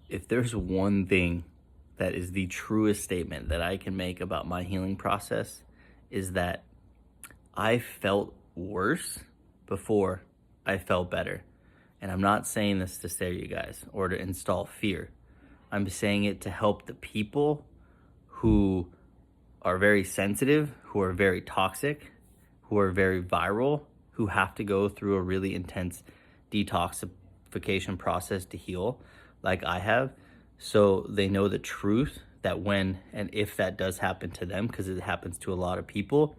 If there's one thing that is the truest statement that I can make about my healing process, is that I felt worse before I felt better. And I'm not saying this to scare you guys or to install fear. I'm saying it to help the people who are very sensitive, who are very toxic, who are very viral, who have to go through a really intense detoxification process to heal, like I have, so they know the truth that when and if that does happen to them, because it happens to a lot of people,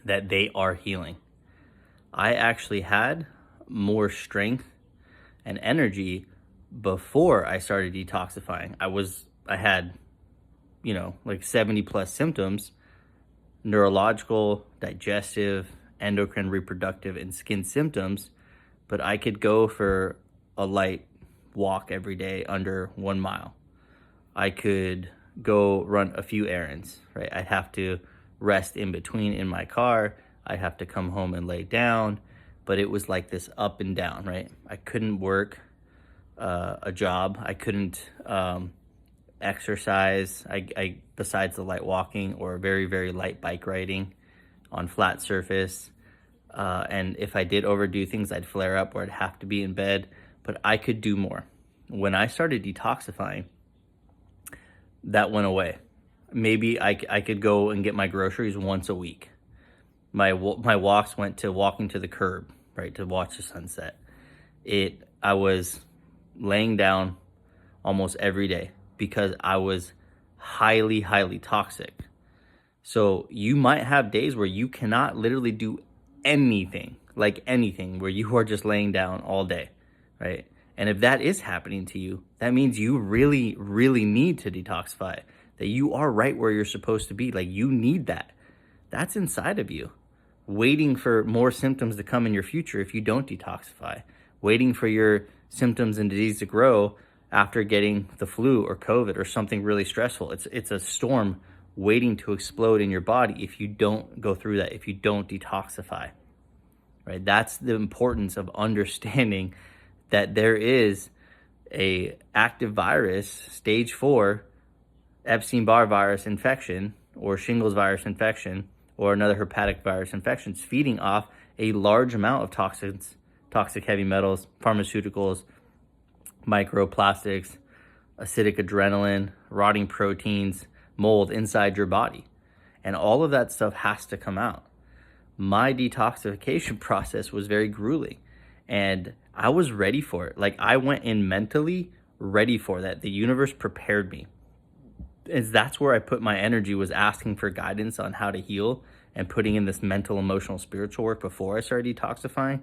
that they are healing. I actually had more strength and energy before I started detoxifying. I had, like 70 plus symptoms: neurological, digestive, endocrine, reproductive, and skin symptoms. But I could go for a light walk every day under 1 mile. I could go run a few errands, right? I'd have to rest in between in my car. I'd have to come home and lay down. But it was like this up and down, right? I couldn't work a job. I couldn't exercise. I besides the light walking or very, very light bike riding on flat surface. And if I did overdo things, I'd flare up or I'd have to be in bed. But I could do more. When I started detoxifying, that went away. Maybe I could go and get my groceries once a week. My walks went to walking to the curb, right, to watch the sunset. I was laying down almost every day because I was highly, highly toxic. So you might have days where you cannot literally do anything, like anything, where you are just laying down all day, right? And if that is happening to you, that means you really, really need to detoxify, that you are right where you're supposed to be. Like, you need that. That's inside of you, waiting for more symptoms to come in your future if you don't detoxify, waiting for your symptoms and disease to grow after getting the flu or COVID or something really stressful. It's a storm waiting to explode in your body if you don't go through that, if you don't detoxify, right? That's the importance of understanding that there is a active virus, stage 4, Epstein-Barr virus infection or shingles virus infection or another hepatic virus infection feeding off a large amount of toxins, toxic heavy metals, pharmaceuticals, microplastics, acidic adrenaline, rotting proteins, mold inside your body. And all of that stuff has to come out. My detoxification process was very grueling and I was ready for it. Like, I went in mentally ready for that. The universe prepared me. That's where I put my energy, was asking for guidance on how to heal and putting in this mental, emotional, spiritual work before I started detoxifying.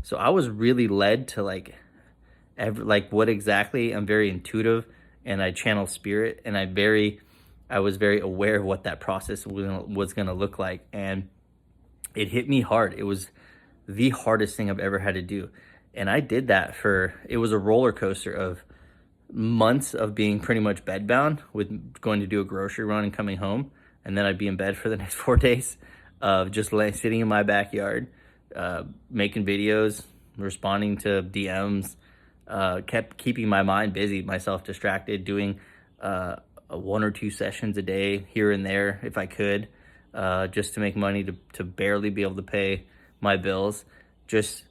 So I was really led to what exactly. I'm very intuitive and I channel spirit, and I was very aware of what that process was gonna look like, and it hit me hard. It was the hardest thing I've ever had to do, and I did that it was a roller coaster of months of being pretty much bedbound, with going to do a grocery run and coming home, and then I'd be in bed for the next 4 days of just sitting in my backyard, making videos, responding to DMs, kept keeping my mind busy, myself distracted, doing 1 or 2 sessions a day here and there if I could, just to make money to barely be able to pay my bills, just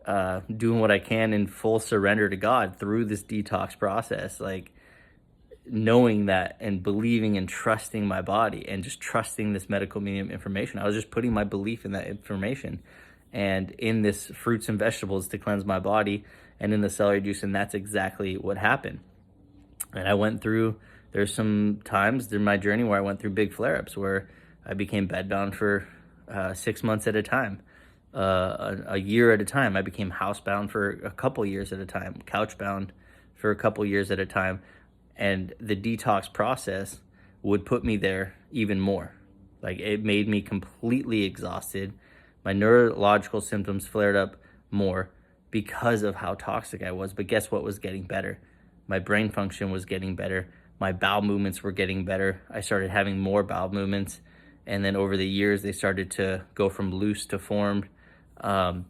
doing what I can in full surrender to God through this detox process, like knowing that and believing and trusting my body and just trusting this medical medium information. I was just putting my belief in that information and in this fruits and vegetables to cleanse my body and in the celery juice, and that's exactly what happened. And there's some times during my journey where I went through big flare-ups where I became bedbound for 6 months at a time, a year at a time. I became housebound for a couple years at a time, couchbound for a couple years at a time. And the detox process would put me there even more. Like, it made me completely exhausted. My neurological symptoms flared up more because of how toxic I was. But guess what was getting better? My brain function was getting better. My bowel movements were getting better. I started having more bowel movements. And then over the years, they started to go from loose to formed. My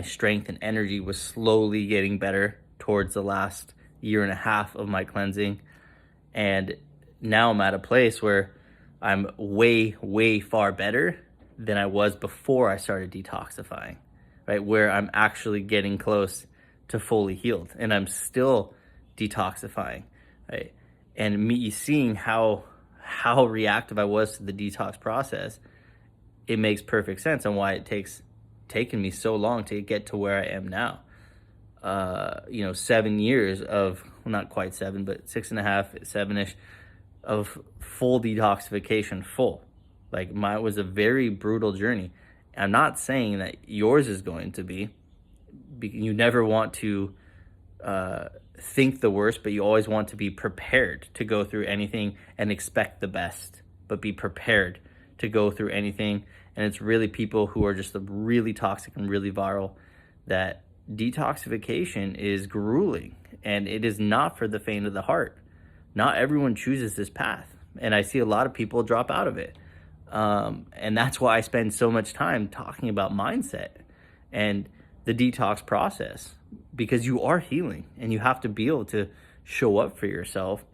strength and energy was slowly getting better towards the last year and a half of my cleansing. And now I'm at a place where I'm way, way far better than I was before I started detoxifying, right? Where I'm actually getting close to fully healed, and I'm still detoxifying, right? And me seeing how reactive I was to the detox process, it makes perfect sense on why taken me so long to get to where I am now. 7 years of, well, not quite 7, but 6.5, 7ish of full detoxification, full. Like mine was a very brutal journey. I'm not saying that yours is going to be. You never want to think the worst, but you always want to be prepared to go through anything and expect the best, but be prepared to go through anything. And it's really people who are just really toxic and really viral that detoxification is grueling, and it is not for the faint of the heart. Not everyone chooses this path, and I see a lot of people drop out of it. And that's why I spend so much time talking about mindset and the detox process, because you are healing and you have to be able to show up for yourself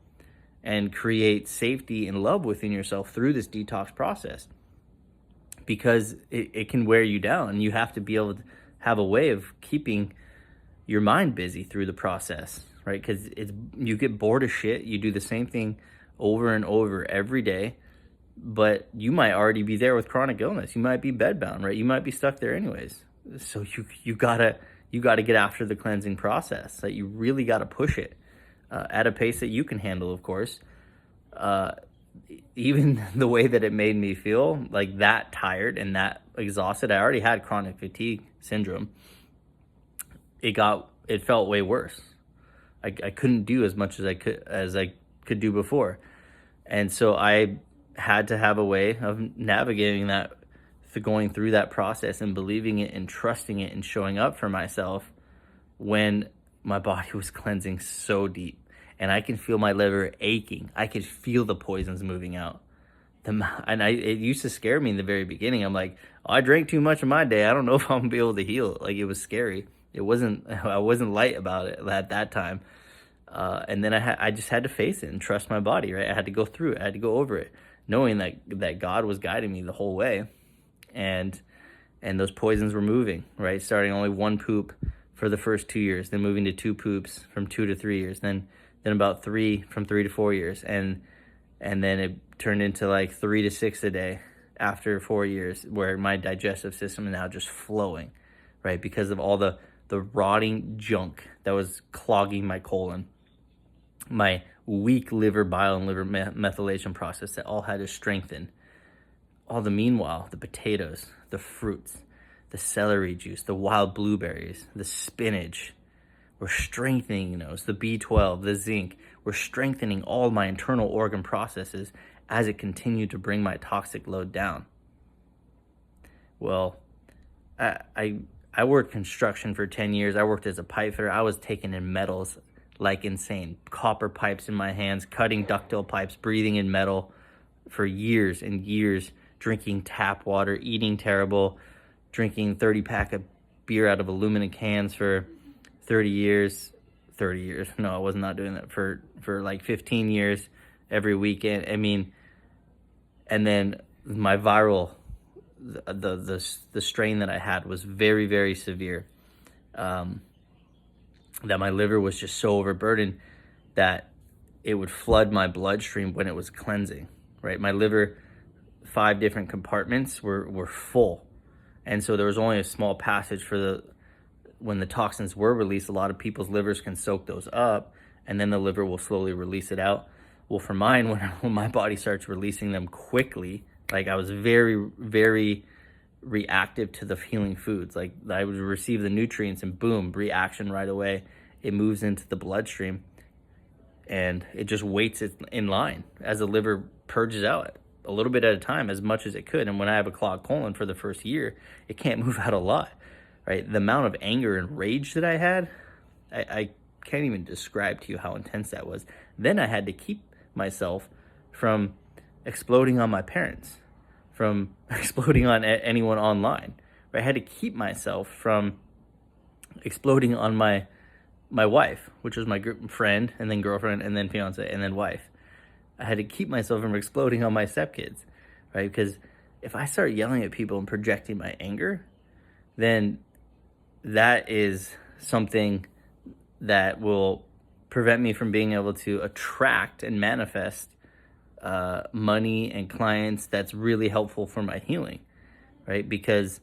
and create safety and love within yourself through this detox process, because it can wear you down. You have to be able to have a way of keeping your mind busy through the process, right? Because you get bored of shit. You do the same thing over and over every day, but you might already be there with chronic illness. You might be bedbound, right? You might be stuck there anyways. So you gotta get after the cleansing process. That you really gotta push it at a pace that you can handle, of course. Even the way that it made me feel, like that tired and that exhausted, I already had chronic fatigue syndrome. It felt way worse. I couldn't do as much as I could do before. And so I had to have a way of navigating that, going through that process and believing it and trusting it and showing up for myself when my body was cleansing so deep. And I can feel my liver aching. I could feel the poisons moving out. It used to scare me in the very beginning. I'm like, I drank too much in my day. I don't know if I'm gonna be able to heal. Like, it was scary. I wasn't light about it at that time. And then I just had to face it and trust my body, right? I had to go through it. I had to go over it, knowing that God was guiding me the whole way. And those poisons were moving, right? Starting only one poop for the first 2 years, then moving to 2 poops from 2 to 3 years, then about 3 from 3 to 4 years, and then it turned into like 3 to 6 a day after 4 years, where my digestive system is now just flowing, right? Because of all the rotting junk that was clogging my colon, my weak liver bile and liver methylation process that all had to strengthen. All the meanwhile, the potatoes, the fruits, the celery juice, the wild blueberries, the spinach, we're strengthening those, the B12, the zinc. We're strengthening all my internal organ processes as it continued to bring my toxic load down. Well, I worked construction for 10 years. I worked as a pipe fitter. I was taking in metals like insane. Copper pipes in my hands, cutting ductile pipes, breathing in metal for years and years, drinking tap water, eating terrible, drinking 30-pack of beer out of aluminum cans for 30 years. No, I was not doing that for like 15 years every weekend. I mean, and then my viral, the strain that I had was very, very severe. That my liver was just so overburdened that it would flood my bloodstream when it was cleansing, right? My liver, 5 different compartments were full. And so there was only a small passage when the toxins were released. A lot of people's livers can soak those up, and then the liver will slowly release it out. Well, for mine, when my body starts releasing them quickly, like I was very, very reactive to the healing foods. Like I would receive the nutrients and boom, reaction right away. It moves into the bloodstream and it just waits in line as the liver purges out a little bit at a time, as much as it could. And when I have a clogged colon for the first year, it can't move out a lot, right? The amount of anger and rage that I had, I can't even describe to you how intense that was. Then I had to keep myself from exploding on my parents, from exploding on anyone online. Right? I had to keep myself from exploding on my my wife, which was my friend, and then girlfriend, and then fiance, and then wife. I had to keep myself from exploding on my stepkids, right? Because if I start yelling at people and projecting my anger, then that is something that will prevent me from being able to attract and manifest money and clients that's really helpful for my healing, right? Because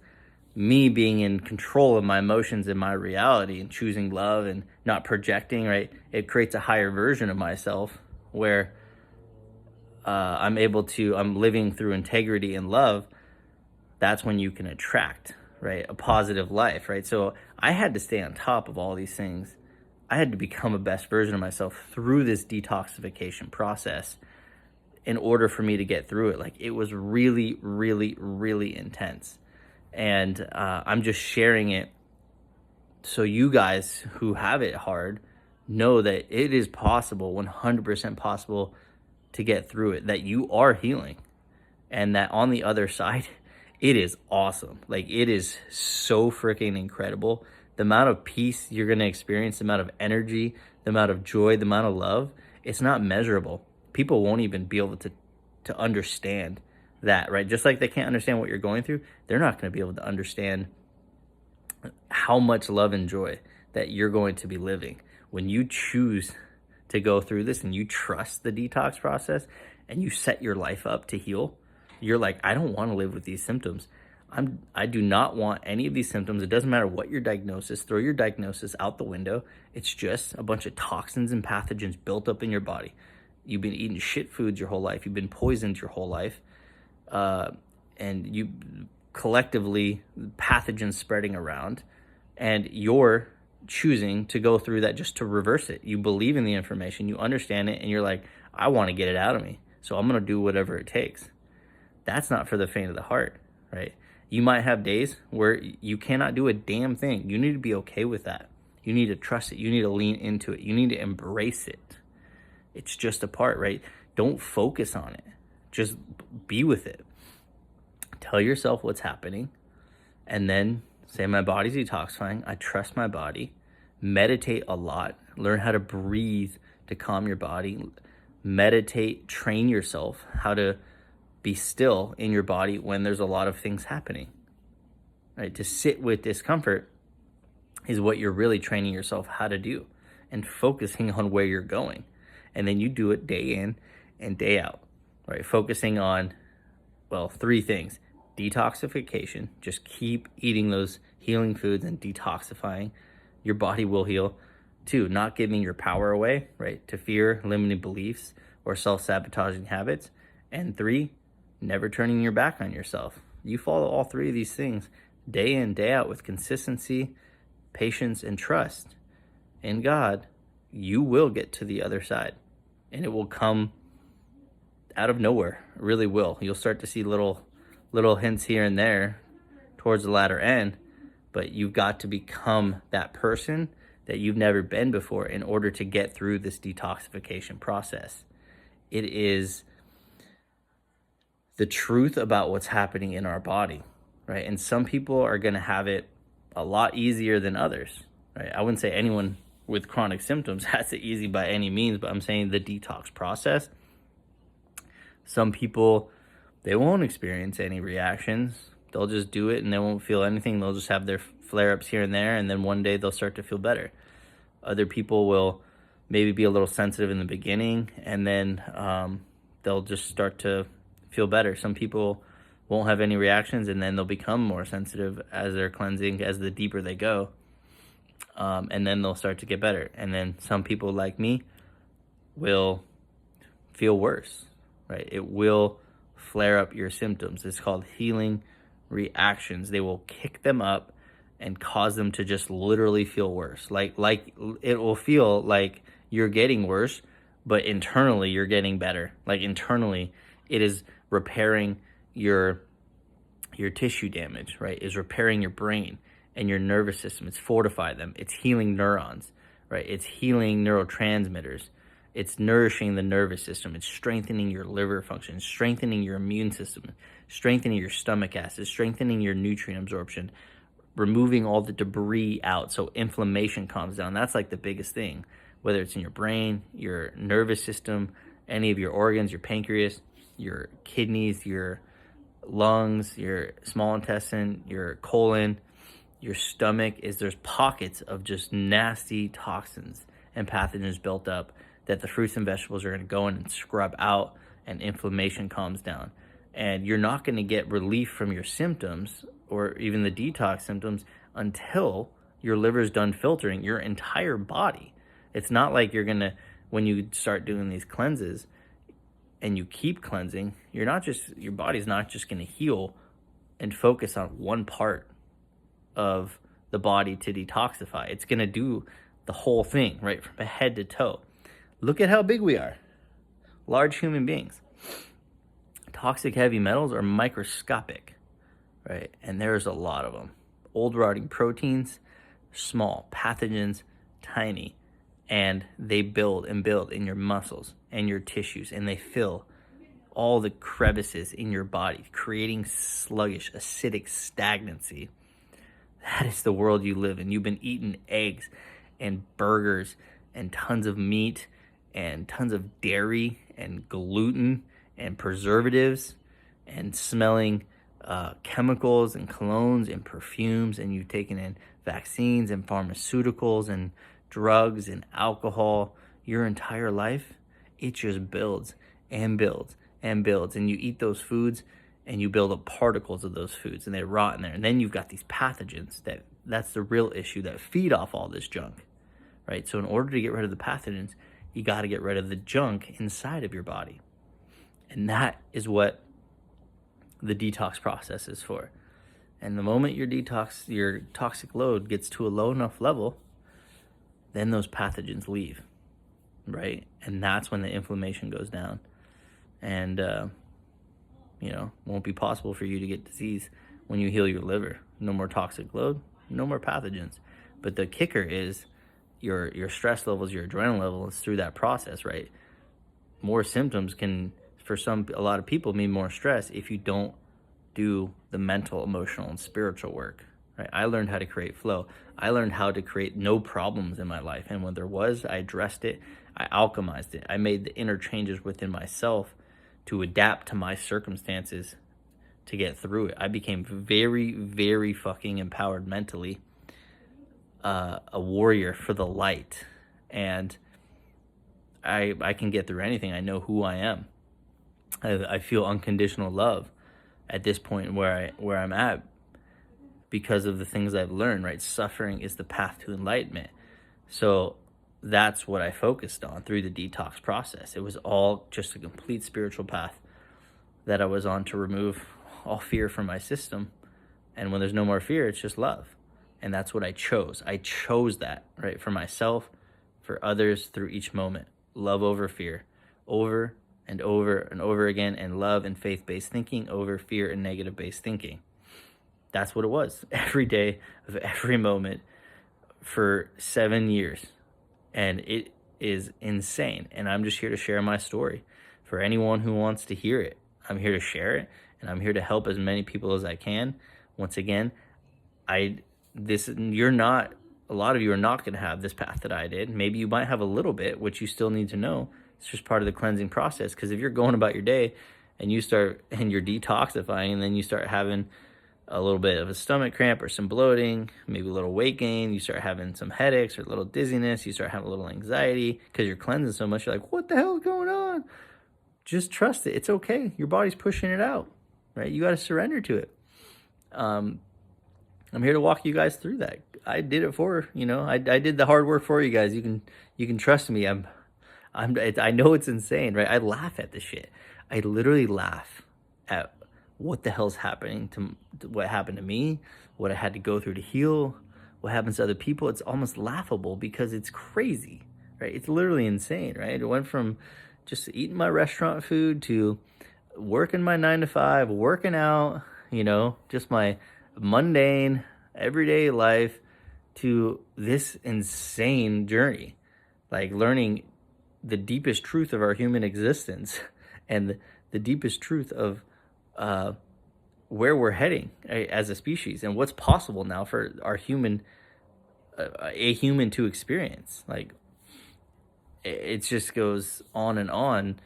me being in control of my emotions and my reality and choosing love and not projecting, right? It creates a higher version of myself where I'm living through integrity and love. That's when you can attract, right? A positive life, right? So I had to stay on top of all these things. I had to become a best version of myself through this detoxification process in order for me to get through it. Like, it was really, really, really intense. And I'm just sharing it so you guys who have it hard know that it is possible, 100% possible, to get through it, that you are healing, and that on the other side, it is awesome. Like, it is so freaking incredible. The amount of peace you're going to experience, the amount of energy, the amount of joy, the amount of love, it's not measurable. People won't even be able to understand that, right? Just like they can't understand what you're going through, they're not going to be able to understand how much love and joy that you're going to be living when you choose to go through this and you trust the detox process and you set your life up to heal. You're like, I don't want to live with these symptoms. I do not want any of these symptoms. It doesn't matter what your diagnosis, throw your diagnosis out the window. It's just a bunch of toxins and pathogens built up in your body. You've been eating shit foods your whole life. You've been poisoned your whole life. And you collectively, pathogens spreading around, and you're choosing to go through that just to reverse it. You believe in the information, you understand it, and you're like, I want to get it out of me, so I'm going to do whatever it takes. That's not for the faint of the heart, right? You might have days where you cannot do a damn thing. You need to be okay with that. You need to trust it. You need to lean into it. You need to embrace it. It's just a part, right? Don't focus on it. Just be with it. Tell yourself what's happening, and then say, my body's detoxifying. I trust my body. Meditate a lot. Learn how to breathe to calm your body. Meditate, train yourself how to be still in your body when there's a lot of things happening, right? To sit with discomfort is what you're really training yourself how to do, and focusing on where you're going. And then you do it day in and day out, right? Focusing on, well, 3 things. Detoxification, just keep eating those healing foods and detoxifying. Your body will heal. 2, not giving your power away, right? To fear, limiting beliefs, or self-sabotaging habits. And 3, never turning your back on yourself. You follow all 3 of these things day in, day out with consistency, patience, and trust in God, you will get to the other side. And it will come out of nowhere. It really will. You'll start to see little hints here and there towards the latter end, but you've got to become that person that you've never been before in order to get through this detoxification process. It is the truth about what's happening in our body, right? And some people are going to have it a lot easier than others, right? I wouldn't say anyone with chronic symptoms has it easy by any means, but I'm saying the detox process, some people, they won't experience any reactions. They'll just do it and they won't feel anything. They'll just have their flare-ups here and there, and then one day they'll start to feel better. Other people will maybe be a little sensitive in the beginning, and then they'll just start to feel better. Some people won't have any reactions, and then they'll become more sensitive as they're cleansing, as the deeper they go, and then they'll start to get better. And then some people like me will feel worse, right? It will flare up your symptoms. It's called healing reactions. They will kick them up and cause them to just literally feel worse. Like it will feel like you're getting worse, but internally you're getting better. Like internally it is repairing your tissue damage, right? Is repairing your brain and your nervous system. It's fortified them. It's healing neurons, right? It's healing neurotransmitters. It's nourishing the nervous system. It's strengthening your liver function, strengthening your immune system, strengthening your stomach acid, strengthening your nutrient absorption, removing all the debris out so inflammation calms down. That's like the biggest thing, whether it's in your brain, your nervous system, any of your organs, your pancreas, your kidneys, your lungs, your small intestine, your colon, your stomach. Is there's pockets of just nasty toxins and pathogens built up that the fruits and vegetables are going to go in and scrub out, and inflammation calms down. And you're not going to get relief from your symptoms or even the detox symptoms until your liver's done filtering your entire body. It's not like you're going to, when you start doing these cleanses and you keep cleansing, your body's not just going to heal and focus on one part of the body to detoxify. It's going to do the whole thing, right, from head to toe. Look at how big we are. Large human beings. Toxic heavy metals are microscopic, right? And there's a lot of them. Old rotting proteins, small. Pathogens, tiny. And they build and build in your muscles and your tissues, and they fill all the crevices in your body, creating sluggish, acidic stagnancy. That is the world you live in. You've been eating eggs and burgers and tons of meat and tons of dairy and gluten and preservatives and smelling chemicals and colognes and perfumes, and you've taken in vaccines and pharmaceuticals and drugs and alcohol your entire life. It just builds and builds and builds, and you eat those foods and you build up particles of those foods and they rot in there. And then you've got these pathogens that's the real issue that feed off all this junk, right? So in order to get rid of the pathogens, you got to get rid of the junk inside of your body. And that is what the detox process is for. And the moment your toxic load gets to a low enough level, then those pathogens leave, right? And that's when the inflammation goes down. And, won't be possible for you to get disease when you heal your liver. No more toxic load, no more pathogens. But the kicker is your stress levels, your adrenaline levels through that process, right? More symptoms can, for a lot of people, mean more stress if you don't do the mental, emotional, and spiritual work, right? I learned how to create flow. I learned how to create no problems in my life. And when there was, I addressed it. I alchemized it. I made the inner changes within myself to adapt to my circumstances to get through it. I became very, very fucking empowered mentally, a warrior for the light. And I can get through anything. I know who I am. I feel unconditional love at this point where I'm at because of the things I've learned, right? Suffering is the path to enlightenment. So that's what I focused on through the detox process. It was all just a complete spiritual path that I was on to remove all fear from my system. And when there's no more fear, it's just love. And that's what I chose. I chose that, right? For myself, for others, through each moment. Love over fear, over and over and over again, and love and faith-based thinking over fear and negative-based thinking. That's what it was every day of every moment for 7 years. And it is insane. And I'm just here to share my story for anyone who wants to hear it. I'm here to share it, and I'm here to help as many people as I can. Once again, a lot of you are not going to have this path that I did. Maybe you might have a little bit, which you still need to know. It's just part of the cleansing process. Because if you're going about your day and you're detoxifying, and then you start having a little bit of a stomach cramp or some bloating, maybe a little weight gain, you start having some headaches or a little dizziness, you start having a little anxiety because you're cleansing so much, you're like, what the hell is going on? Just trust it. It's okay. Your body's pushing it out, right? You got to surrender to it. I'm here to walk you guys through that. I did it I did the hard work for you guys. You can trust me. I know it's insane, right? I laugh at this shit. I literally laugh at what the hell's happening to what happened to me, what I had to go through to heal, what happens to other people. It's almost laughable because it's crazy, right? It's literally insane, right? It went from just eating my restaurant food to working my 9 to 5, working out, just my mundane everyday life, to this insane journey, like learning the deepest truth of our human existence and the deepest truth of where we're heading as a species and what's possible now for our a human to experience. Like, it just goes on and on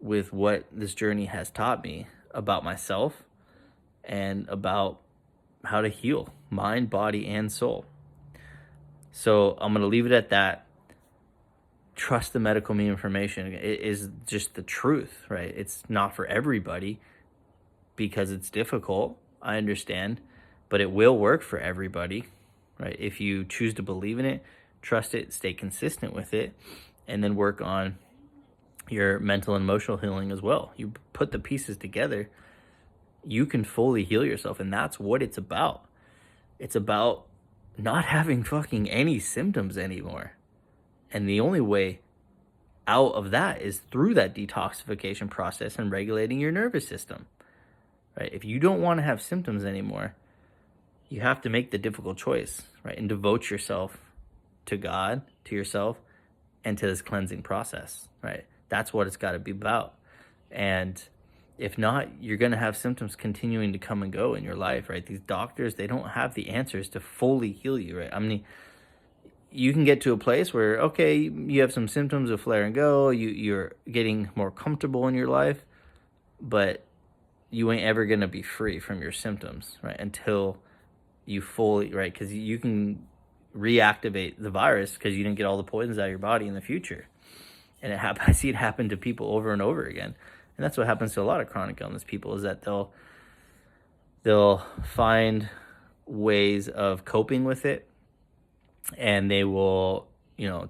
with what this journey has taught me about myself and about how to heal mind, body, and soul. So I'm going to leave it at that. Trust the medical information. It is just the truth, right? It's not for everybody because it's difficult. I understand, but it will work for everybody, right? If you choose to believe in it, trust it, stay consistent with it, and then work on your mental and emotional healing as well. You put the pieces together, you can fully heal yourself, and that's what it's about. It's about not having fucking any symptoms anymore. And the only way out of that is through that detoxification process and regulating your nervous system, right? If you don't want to have symptoms anymore, you have to make the difficult choice, right? And devote yourself to God, to yourself, and to this cleansing process, right? That's what it's got to be about. And if not, you're going to have symptoms continuing to come and go in your life, right? These doctors, they don't have the answers to fully heal you, right? I mean, you can get to a place where, okay, you have some symptoms of flare and go, you're getting more comfortable in your life, but you ain't ever going to be free from your symptoms, right? Until you fully, right? Because you can reactivate the virus because you didn't get all the poisons out of your body in the future. And I see it happen to people over and over again. And that's what happens to a lot of chronic illness people, is that they'll find ways of coping with it, and they will,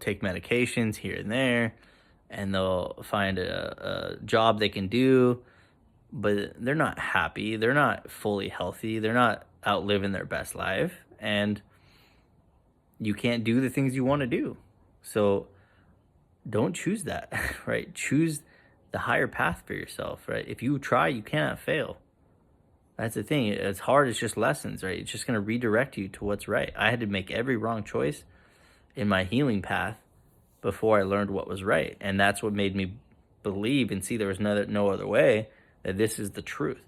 take medications here and there, and they'll find a job they can do, but they're not happy. They're not fully healthy. They're not out living their best life, and you can't do the things you want to do. So don't choose that, right? Choose the higher path for yourself, right? If you try, you cannot fail. That's the thing. It's hard. It's just lessons, right? It's just going to redirect you to what's right. I had to make every wrong choice in my healing path before I learned what was right. And that's what made me believe and see there was no other way, that this is the truth.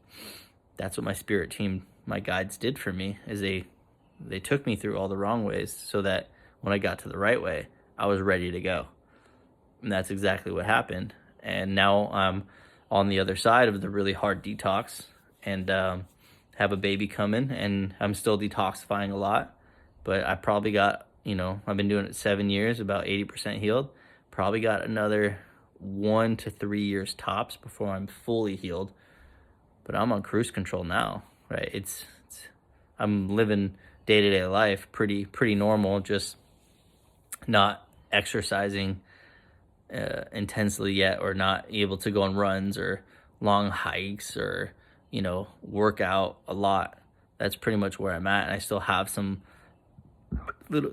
That's what my spirit team, my guides, did for me, is they took me through all the wrong ways so that when I got to the right way, I was ready to go. And that's exactly what happened. And now I'm on the other side of the really hard detox, and have a baby coming, and I'm still detoxifying a lot, but I probably got, I've been doing it 7 years, about 80% healed. Probably got another 1 to 3 years tops before I'm fully healed, but I'm on cruise control now, right? I'm living day-to-day life pretty normal, just not exercising intensely yet, or not able to go on runs or long hikes, or work out a lot. That's pretty much where I'm at. And I still have some a little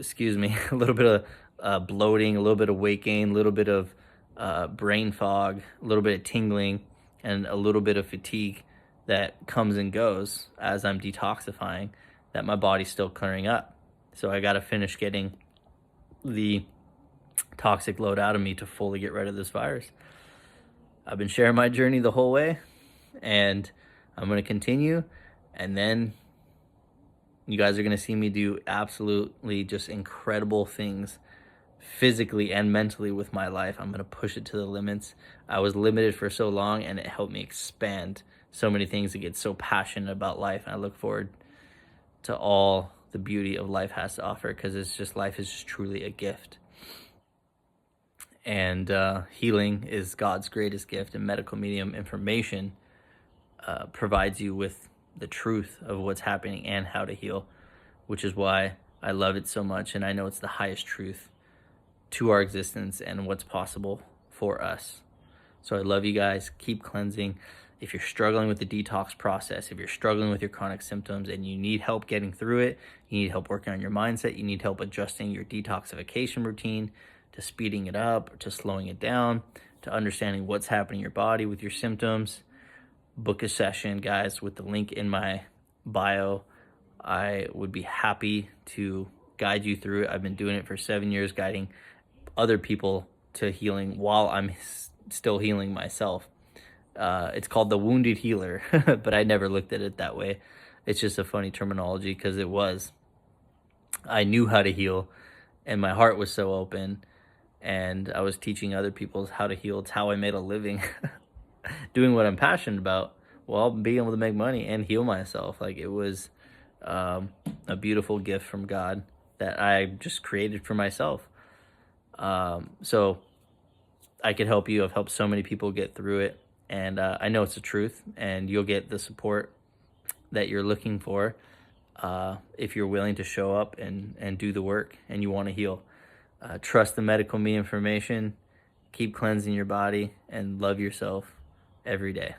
bit of bloating, a little bit of weight gain, a little bit of brain fog, a little bit of tingling, and a little bit of fatigue that comes and goes as I'm detoxifying, that my body's still clearing up. So I got to finish getting the toxic load out of me to fully get rid of this virus. I've been sharing my journey the whole way, and I'm going to continue. And then you guys are going to see me do absolutely just incredible things physically and mentally with my life. I'm going to push it to the limits. I was limited for so long, and it helped me expand so many things and get so passionate about life. And I look forward to all the beauty of life has to offer, because life is just truly a gift. And healing is God's greatest gift, and medical medium information provides you with the truth of what's happening and how to heal, which is why I love it so much. And I know it's the highest truth to our existence and what's possible for us. So I love you guys. Keep cleansing. If you're struggling with the detox process, if you're struggling with your chronic symptoms and you need help getting through it, you need help working on your mindset, you need help adjusting your detoxification routine, to speeding it up, to slowing it down, to understanding what's happening in your body with your symptoms, book a session, guys, with the link in my bio. I would be happy to guide you through it. I've been doing it for 7 years, guiding other people to healing while I'm still healing myself. It's called the wounded healer, but I never looked at it that way. It's just a funny terminology because it was. I knew how to heal, and my heart was so open, and I was teaching other people how to heal. It's how I made a living doing what I'm passionate about while being able to make money and heal myself. Like it was a beautiful gift from God that I just created for myself. So I could help you. I've helped so many people get through it. And I know it's the truth, and you'll get the support that you're looking for if you're willing to show up and do the work and you want to heal. Trust the medical me information, keep cleansing your body, and love yourself every day.